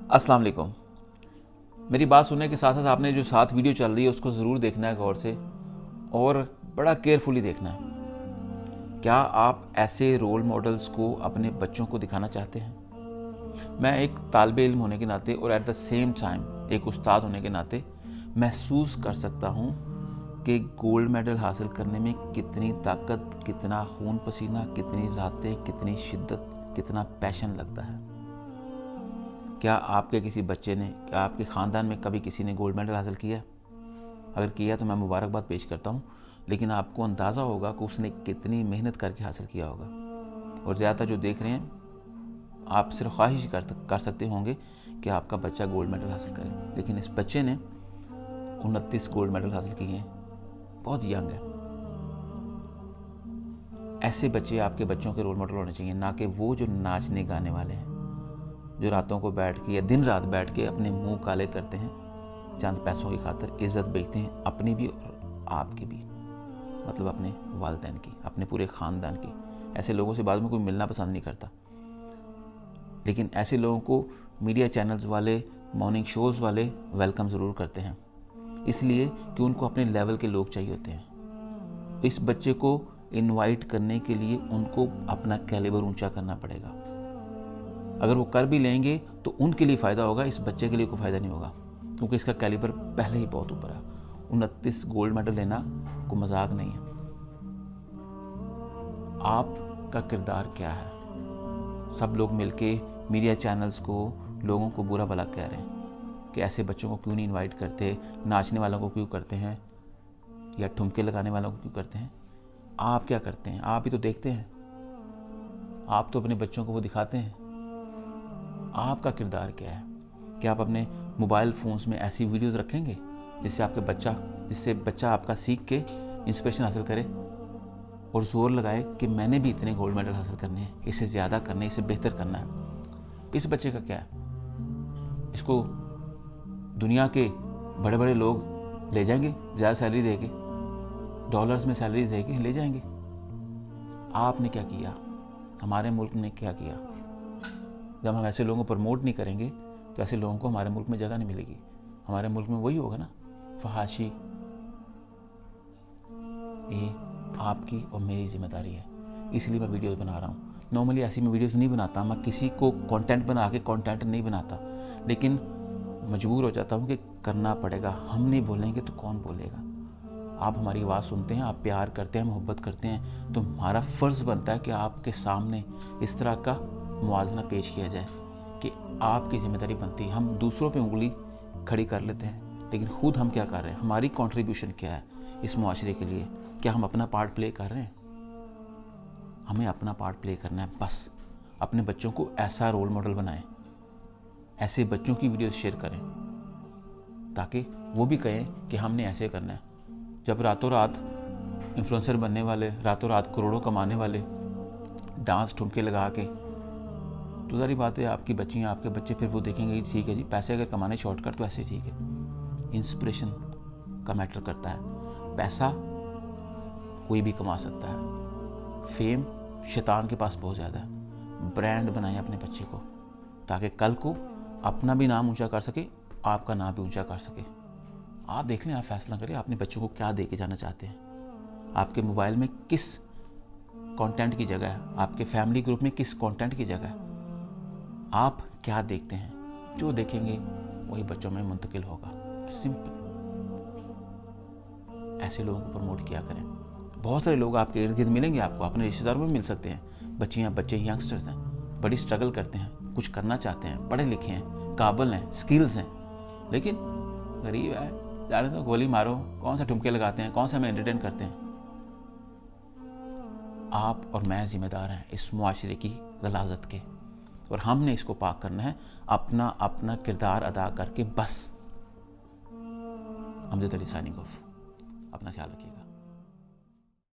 अस्सलाम वालेकुम। मेरी बात सुनने के साथ साथ आपने जो साथ वीडियो चल रही है उसको ज़रूर देखना है गौर से, और बड़ा केयरफुली देखना है। क्या आप ऐसे रोल मॉडल्स को अपने बच्चों को दिखाना चाहते हैं? मैं एक तालिबे इल्म होने के नाते और एट द सेम टाइम एक उस्ताद होने के नाते महसूस कर सकता हूँ कि गोल्ड मेडल हासिल करने में कितनी ताकत, कितना खून पसीना, कितनी रातें, कितनी शिद्दत, कितना पैशन लगता है। क्या आपके किसी बच्चे ने, क्या आपके ख़ानदान में कभी किसी ने गोल्ड मेडल हासिल किया? अगर किया तो मैं मुबारकबाद पेश करता हूँ, लेकिन आपको अंदाज़ा होगा कि उसने कितनी मेहनत करके हासिल किया होगा। और ज़्यादातर जो देख रहे हैं, आप सिर्फ ख्वाहिश कर सकते होंगे कि आपका बच्चा गोल्ड मेडल हासिल करे, लेकिन इस बच्चे ने 29 गोल्ड मेडल हासिल किए हैं, बहुत यंग है। ऐसे बच्चे आपके बच्चों के रोल मॉडल होने चाहिए, ना कि वो जो नाचने गाने वाले हैं, जो रातों को बैठ के या दिन रात बैठ के अपने मुंह काले करते हैं, चंद पैसों की खातिर इज्जत बेचते हैं, अपनी भी और आपकी भी, मतलब अपने वालिदैन की, अपने पूरे ख़ानदान की। ऐसे लोगों से बाद में कोई मिलना पसंद नहीं करता, लेकिन ऐसे लोगों को मीडिया चैनल्स वाले, मॉर्निंग शोज़ वाले वेलकम ज़रूर करते हैं, इसलिए कि उनको अपने लेवल के लोग चाहिए होते हैं। इस बच्चे को इनवाइट करने के लिए उनको अपना कैलिबर ऊंचा करना पड़ेगा। अगर वो कर भी लेंगे तो उनके लिए फ़ायदा होगा, इस बच्चे के लिए कोई फ़ायदा नहीं होगा, क्योंकि इसका कैलिबर पहले ही बहुत ऊपर है। 29 गोल्ड मेडल लेना कोई मजाक नहीं है। आपका किरदार क्या है? सब लोग मिलके मीडिया चैनल्स को, लोगों को बुरा भला कह रहे हैं कि ऐसे बच्चों को क्यों नहीं इनवाइट करते, नाचने वालों को क्यों करते हैं, या ठुमके लगाने वालों को क्यों करते हैं। आप क्या करते हैं? आप भी तो देखते हैं, आप तो अपने बच्चों को वो दिखाते हैं। आपका किरदार क्या है? क्या आप अपने मोबाइल फ़ोन्स में ऐसी वीडियोज़ रखेंगे जिससे बच्चा आपका सीख के इंस्पिरेशन हासिल करे और ज़ोर लगाए कि मैंने भी इतने गोल्ड मेडल हासिल करने हैं, इससे ज़्यादा करने, इससे बेहतर करना है। इस बच्चे का क्या है? इसको दुनिया के बड़े बड़े लोग ले जाएंगे, ज़्यादा सैलरी देके, डॉलर्स में सैलरी देके ले जाएंगे। आपने क्या किया? हमारे मुल्क ने क्या किया? जब हम ऐसे लोगों को प्रमोट नहीं करेंगे तो ऐसे लोगों को हमारे मुल्क में जगह नहीं मिलेगी। हमारे मुल्क में वही होगा ना, फहाशी। ये आपकी और मेरी जिम्मेदारी है, इसलिए मैं वीडियोस बना रहा हूँ। नॉर्मली ऐसी मैं वीडियोस नहीं बनाता, मैं किसी को कंटेंट बना के कंटेंट नहीं बनाता, लेकिन मजबूर हो जाता हूँ कि करना पड़ेगा। हम नहीं बोलेंगे तो कौन बोलेगा? आप हमारी आवाज़ सुनते हैं, आप प्यार करते हैं, मोहब्बत करते हैं, तो हमारा फ़र्ज़ बनता है कि आपके सामने इस तरह का मुआवजा पेश किया जाए कि आपकी जिम्मेदारी बनती है। हम दूसरों पे उंगली खड़ी कर लेते हैं, लेकिन खुद हम क्या कर रहे हैं? हमारी कंट्रीब्यूशन क्या है इस मुआशरे के लिए? क्या हम अपना पार्ट प्ले कर रहे हैं? हमें अपना पार्ट प्ले करना है बस। अपने बच्चों को ऐसा रोल मॉडल बनाएं, ऐसे बच्चों की वीडियोस शेयर करें, ताकि वो भी कहें कि हमने ऐसे करना है। जब रातों रात इन्फ्लुएंसर बनने वाले, रातों रात करोड़ों कमाने वाले डांस ठुमके लगा के, तो सारी बात है, आपकी बच्चियाँ, आपके बच्चे फिर वो देखेंगे ठीक है जी, पैसे अगर कमाने शॉर्टकट तो ऐसे ठीक है। इंस्पिरेशन का मैटर करता है। पैसा कोई भी कमा सकता है, फेम शैतान के पास बहुत ज़्यादा है। ब्रांड बनाएं अपने बच्चे को, ताकि कल को अपना भी नाम ऊंचा कर सके, आपका नाम भी ऊंचा कर सके। आप देख लें, आप फैसला करें, अपने बच्चों को क्या दे के जाना चाहते हैं। आपके मोबाइल में किस कंटेंट की जगह है, आपके फैमिली ग्रुप में किस कंटेंट की जगह है, आप क्या देखते हैं? जो देखेंगे वही बच्चों में मुंतकिल होगा। सिंपल। ऐसे लोगों को प्रमोट किया करें। बहुत सारे लोग आपके इर्द गिर्द मिलेंगे, आपको अपने रिश्तेदारों में मिल सकते हैं। बच्चियाँ, बच्चे, यंगस्टर्स हैं, बड़ी स्ट्रगल करते हैं, कुछ करना चाहते हैं, पढ़े लिखे हैं, काबिल हैं, स्किल्स हैं, लेकिन गरीब है, जाने दो, गोली मारो, कौन सा ठुमके लगाते हैं, कौन सा हमें एंटरटेन करते हैं। आप और मैं जिम्मेदार हैं इस मुआशरे की गलाजत के, और हमने इसको पाक करना है अपना अपना किरदार अदा करके बस। Amjad Ali signing off. अपना ख्याल रखिए।